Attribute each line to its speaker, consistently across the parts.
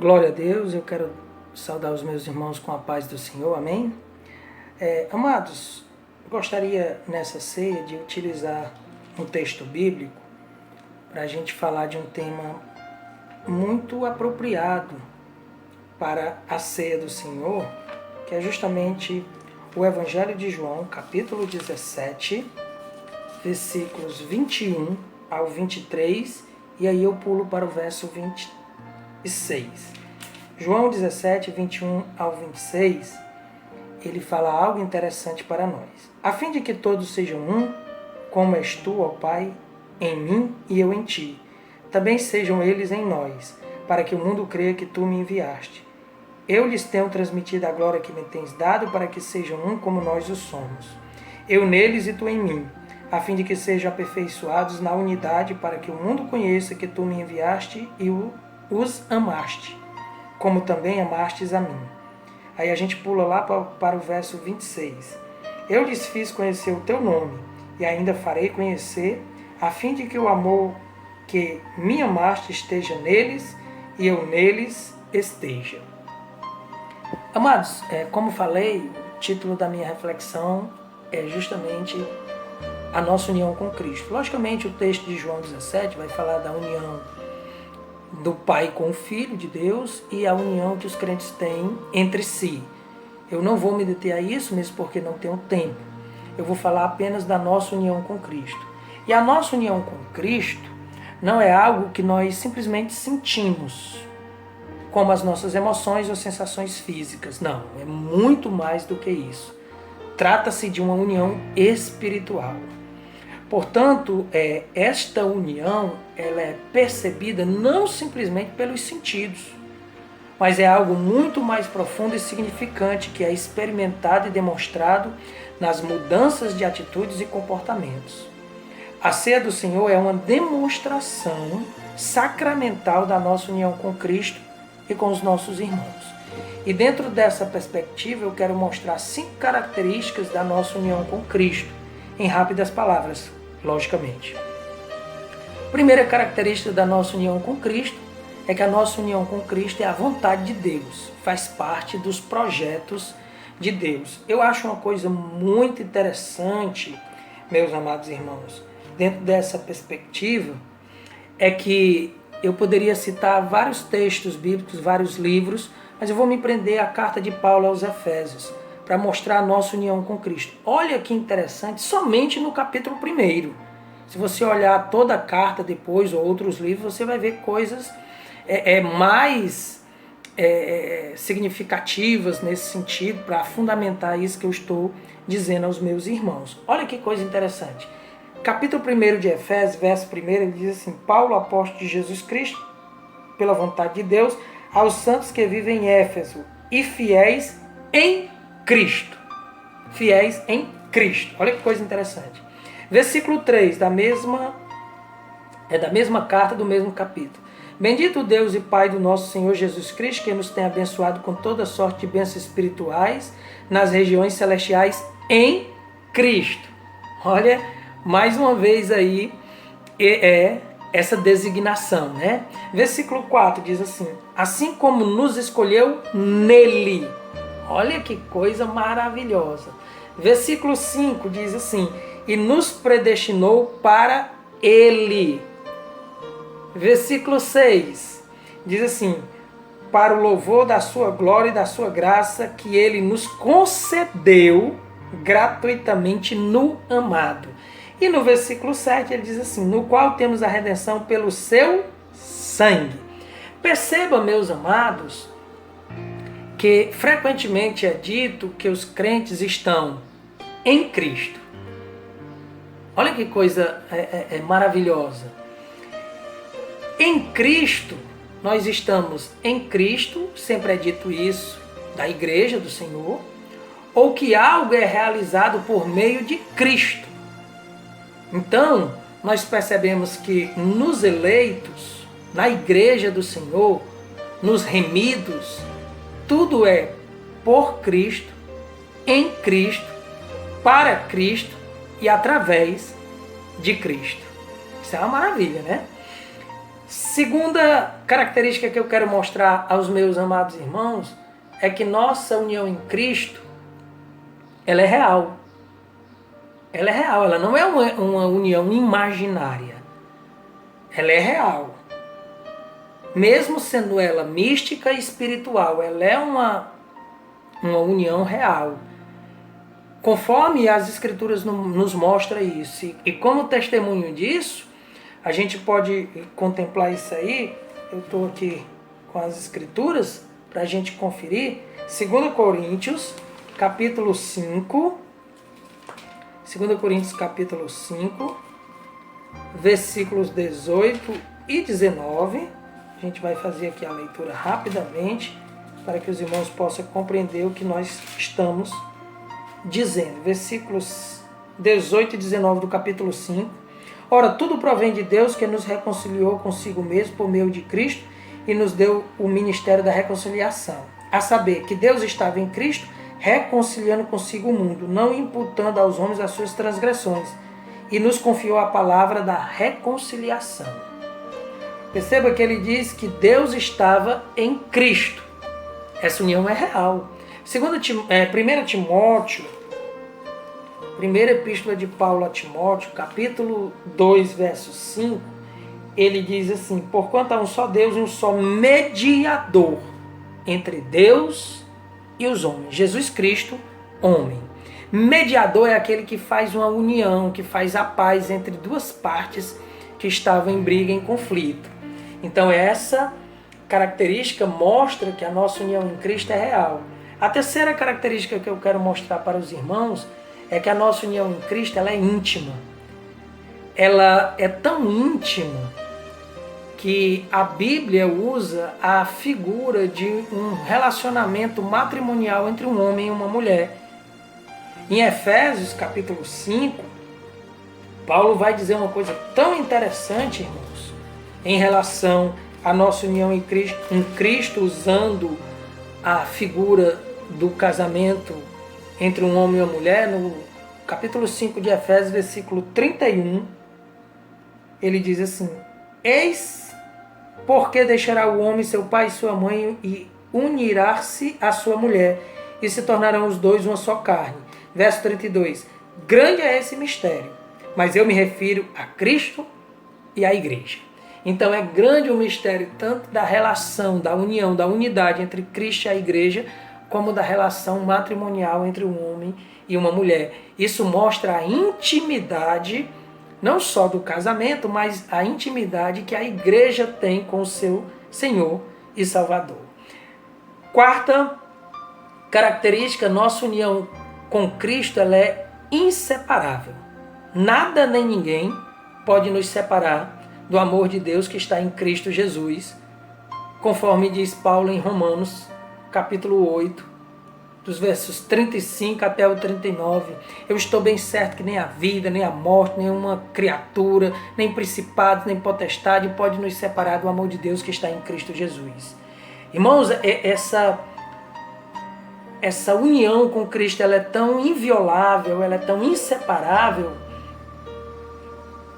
Speaker 1: Glória a Deus, eu quero saudar os meus irmãos com a paz do Senhor, amém? Amados, gostaria nessa ceia de utilizar um texto bíblico para a gente falar de um tema muito apropriado para a ceia do Senhor, que é justamente o Evangelho de João, capítulo 17, versículos 21 ao 23, e aí eu pulo para o verso 26. João 17, 21 ao 26, ele fala algo interessante para nós. A fim de que todos sejam um, como és tu, ó Pai, em mim e eu em ti, também sejam eles em nós, para que o mundo creia que tu me enviaste. Eu lhes tenho transmitido a glória que me tens dado, para que sejam um como nós o somos. Eu neles e tu em mim, a fim de que sejam aperfeiçoados na unidade, para que o mundo conheça que tu me enviaste e os amaste, como também amastes a mim. Aí a gente pula lá para o verso 26. Eu lhes fiz conhecer o teu nome, e ainda farei conhecer, a fim de que o amor que me amaste esteja neles, e eu neles esteja. Amados, como falei, o título da minha reflexão é justamente a nossa união com Cristo. Logicamente, o texto de João 17 vai falar da união do Pai com o Filho de Deus e a união que os crentes têm entre si. Eu não vou me deter a isso, mesmo porque não tenho tempo. Eu vou falar apenas da nossa união com Cristo. E a nossa união com Cristo não é algo que nós simplesmente sentimos, como as nossas emoções ou sensações físicas. Não, é muito mais do que isso. Trata-se de uma união espiritual. Portanto, esta união ela é percebida não simplesmente pelos sentidos, mas é algo muito mais profundo e significante que é experimentado e demonstrado nas mudanças de atitudes e comportamentos. A ceia do Senhor é uma demonstração sacramental da nossa união com Cristo e com os nossos irmãos. E dentro dessa perspectiva eu quero mostrar 5 características da nossa união com Cristo, em rápidas palavras. Logicamente. A primeira característica da nossa união com Cristo é que a nossa união com Cristo é a vontade de Deus, faz parte dos projetos de Deus. Eu acho uma coisa muito interessante, meus amados irmãos, dentro dessa perspectiva, é que eu poderia citar vários textos bíblicos, vários livros, mas eu vou me prender à carta de Paulo aos Efésios, para mostrar a nossa união com Cristo. Olha que interessante, somente no capítulo 1. Se você olhar toda a carta depois, ou outros livros, você vai ver coisas mais significativas nesse sentido, para fundamentar isso que eu estou dizendo aos meus irmãos. Olha que coisa interessante. Capítulo 1 de Efésios, verso 1, ele diz assim: Paulo, apóstolo de Jesus Cristo, pela vontade de Deus, aos santos que vivem em Éfeso e fiéis em Cristo. Fiéis em Cristo. Olha que coisa interessante. Versículo 3, da mesma carta, do mesmo capítulo. Bendito o Deus e Pai do nosso Senhor Jesus Cristo, que nos tem abençoado com toda sorte de bênçãos espirituais nas regiões celestiais em Cristo. Olha, mais uma vez aí, essa designação, né? Versículo 4 diz assim: assim como nos escolheu nele. Olha que coisa maravilhosa. Versículo 5 diz assim: e nos predestinou para ele. Versículo 6 diz assim: para o louvor da sua glória e da sua graça, que ele nos concedeu gratuitamente no amado. E no versículo 7 ele diz assim: no qual temos a redenção pelo seu sangue. Perceba, meus amados, que frequentemente é dito que os crentes estão em Cristo. Olha que coisa maravilhosa. Em Cristo, nós estamos em Cristo, sempre é dito isso, da igreja do Senhor, ou que algo é realizado por meio de Cristo. Então, nós percebemos que nos eleitos, na igreja do Senhor, nos remidos, tudo é por Cristo, em Cristo, para Cristo e através de Cristo. Isso é uma maravilha, né? Segunda característica que eu quero mostrar aos meus amados irmãos é que nossa união em Cristo, ela é real. Ela é real, ela não é uma união imaginária. Ela é real. Mesmo sendo ela mística e espiritual, ela é uma união real. Conforme as Escrituras nos mostram isso. E como testemunho disso, a gente pode contemplar isso aí. Eu estou aqui com as Escrituras para a gente conferir. 2 Coríntios, capítulo 5. 2 Coríntios, capítulo 5, versículos 18 e 19. A gente vai fazer aqui a leitura rapidamente, para que os irmãos possam compreender o que nós estamos dizendo. Versículos 18 e 19 do capítulo 5. Ora, tudo provém de Deus, que nos reconciliou consigo mesmo por meio de Cristo e nos deu o ministério da reconciliação. A saber, que Deus estava em Cristo, reconciliando consigo o mundo, não imputando aos homens as suas transgressões, e nos confiou a palavra da reconciliação. Perceba que ele diz que Deus estava em Cristo. Essa união é real. 1 Timóteo, primeira epístola de Paulo a Timóteo, capítulo 2, verso 5, ele diz assim: porquanto há um só Deus e um só mediador entre Deus e os homens, Jesus Cristo, homem. Mediador é aquele que faz uma união, que faz a paz entre duas partes que estavam em briga, em conflito. Então essa característica mostra que a nossa união em Cristo é real. A terceira característica que eu quero mostrar para os irmãos é que a nossa união em Cristo, ela é íntima. Ela é tão íntima que a Bíblia usa a figura de um relacionamento matrimonial entre um homem e uma mulher. Em Efésios, capítulo 5, Paulo vai dizer uma coisa tão interessante, irmãos, em relação à nossa união em Cristo, usando a figura do casamento entre um homem e uma mulher. No capítulo 5 de Efésios, versículo 31, ele diz assim: eis porque deixará o homem seu pai e sua mãe e unirá-se à sua mulher, e se tornarão os dois uma só carne. Verso 32, grande é esse mistério, mas eu me refiro a Cristo e à igreja. Então é grande o mistério tanto da relação, da união, da unidade entre Cristo e a igreja, como da relação matrimonial entre um homem e uma mulher. Isso mostra a intimidade, não só do casamento, mas a intimidade que a igreja tem com o seu Senhor e Salvador. Quarta característica, nossa união com Cristo, ela é inseparável. Nada nem ninguém pode nos separar do amor de Deus que está em Cristo Jesus, conforme diz Paulo em Romanos, capítulo 8, dos versos 35 até o 39. Eu estou bem certo que nem a vida, nem a morte, nenhuma criatura, nem principado, nem potestade pode nos separar do amor de Deus que está em Cristo Jesus. Irmãos, essa união com Cristo, ela é tão inviolável, ela é tão inseparável,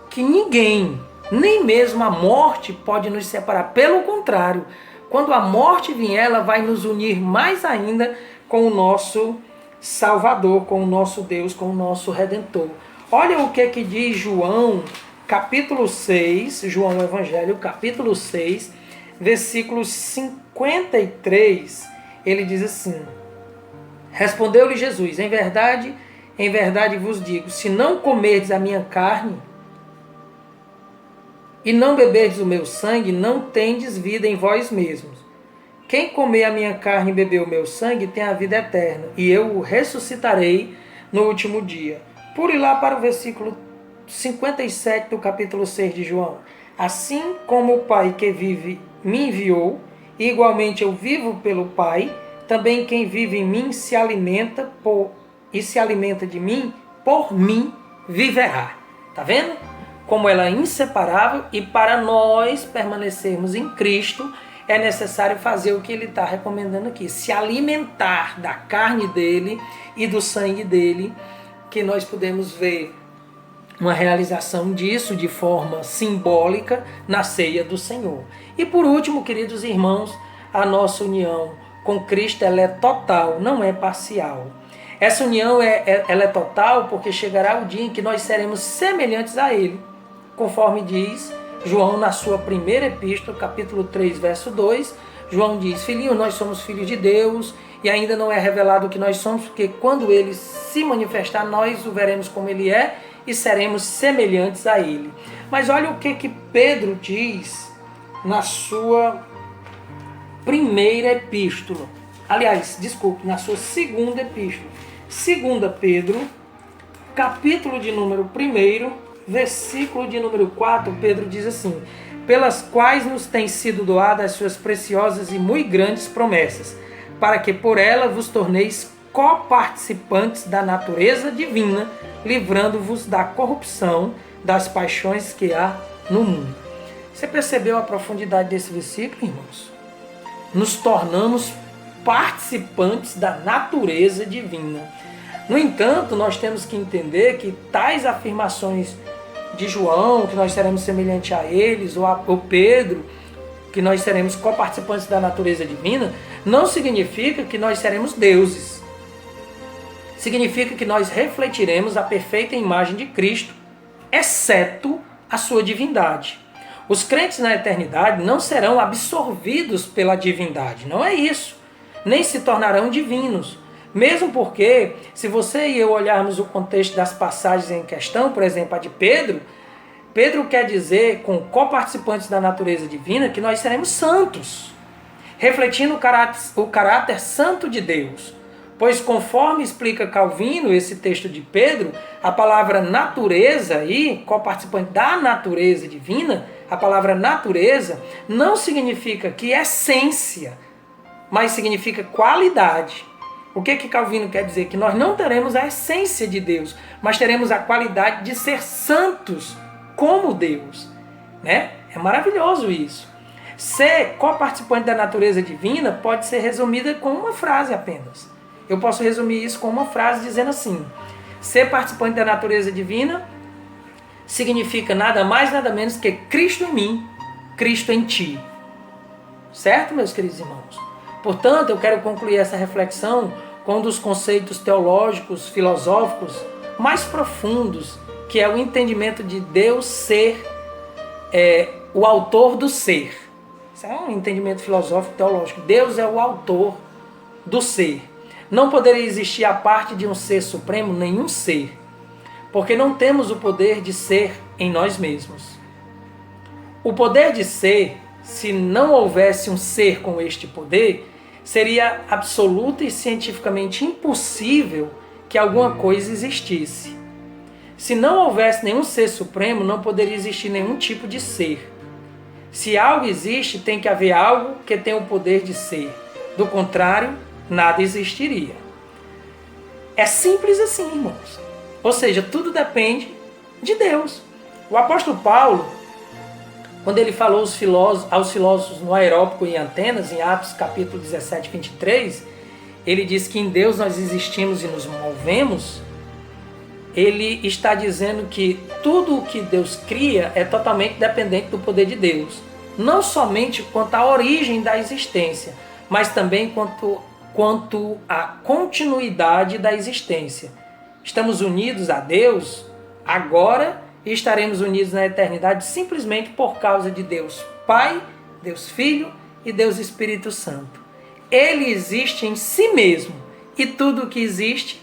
Speaker 1: que ninguém, nem mesmo a morte, pode nos separar. Pelo contrário, quando a morte vier, ela vai nos unir mais ainda com o nosso Salvador, com o nosso Deus, com o nosso Redentor. Olha o que diz João, capítulo 6, João Evangelho, capítulo 6, versículo 53, ele diz assim: respondeu-lhe Jesus, em verdade vos digo, se não comerdes a minha carne e não beberdes o meu sangue, não tendes vida em vós mesmos. Quem comer a minha carne e beber o meu sangue tem a vida eterna, e eu o ressuscitarei no último dia. Pule lá para o versículo 57 do capítulo 6 de João. Assim como o Pai que vive me enviou, e igualmente eu vivo pelo Pai, também quem vive em mim se alimenta de mim, por mim viverá. Tá vendo? Como ela é inseparável, e para nós permanecermos em Cristo, é necessário fazer o que ele está recomendando aqui. Se alimentar da carne dele e do sangue dele, que nós podemos ver uma realização disso de forma simbólica na ceia do Senhor. E por último, queridos irmãos, a nossa união com Cristo ela é total, não é parcial. Essa união ela é total porque chegará o dia em que nós seremos semelhantes a Ele, conforme diz João na sua primeira epístola, capítulo 3, verso 2, João diz: filhinho, nós somos filhos de Deus e ainda não é revelado o que nós somos, porque quando Ele se manifestar, nós o veremos como Ele é e seremos semelhantes a Ele. Mas olha o que Pedro diz na sua primeira epístola. Aliás, desculpe, na sua segunda epístola. 2 Pedro, capítulo de número 1, versículo de número 4, Pedro diz assim: pelas quais nos têm sido doadas as suas preciosas e muito grandes promessas, para que por ela vos torneis coparticipantes da natureza divina, livrando-vos da corrupção das paixões que há no mundo. Você percebeu a profundidade desse versículo, irmãos? Nos tornamos participantes da natureza divina. No entanto, nós temos que entender que tais afirmações de João, que nós seremos semelhantes a eles, ou Pedro, que nós seremos coparticipantes da natureza divina, não significa que nós seremos deuses. Significa que nós refletiremos a perfeita imagem de Cristo, exceto a sua divindade. Os crentes na eternidade não serão absorvidos pela divindade, não é isso. Nem se tornarão divinos. Mesmo porque, se você e eu olharmos o contexto das passagens em questão, por exemplo, a de Pedro, Pedro quer dizer, com coparticipantes da natureza divina, que nós seremos santos, refletindo o caráter santo de Deus. Pois, conforme explica Calvino, esse texto de Pedro, a palavra natureza aí, coparticipante da natureza divina, a palavra natureza não significa que essência, mas significa qualidade. O que Calvino quer dizer? Que nós não teremos a essência de Deus, mas teremos a qualidade de ser santos como Deus, né? É maravilhoso isso. Ser coparticipante da natureza divina pode ser resumida com uma frase apenas. Eu posso resumir isso com uma frase dizendo assim: ser participante da natureza divina significa nada mais, nada menos que Cristo em mim, Cristo em ti. Certo, meus queridos irmãos? Portanto, eu quero concluir essa reflexão com um dos conceitos teológicos, filosóficos mais profundos, que é o entendimento de Deus ser o autor do ser. Isso é um entendimento filosófico teológico. Deus é o autor do ser. Não poderia existir a parte de um ser supremo nenhum ser, porque não temos o poder de ser em nós mesmos. O poder de ser, se não houvesse um ser com este poder, seria absoluto e cientificamente impossível que alguma coisa existisse. Se não houvesse nenhum ser supremo, não poderia existir nenhum tipo de ser. Se algo existe, tem que haver algo que tem o poder de ser. Do contrário, nada existiria. É simples assim, irmãos. Ou seja, tudo depende de Deus. O apóstolo Paulo, quando ele falou aos filósofos no Areópago em Atenas, em Atos capítulo 17, 23, ele diz que em Deus nós existimos e nos movemos. Ele está dizendo que tudo o que Deus cria é totalmente dependente do poder de Deus. Não somente quanto à origem da existência, mas também quanto à continuidade da existência. Estamos unidos a Deus agora e estaremos unidos na eternidade simplesmente por causa de Deus Pai, Deus Filho e Deus Espírito Santo. Ele existe em si mesmo e tudo o que existe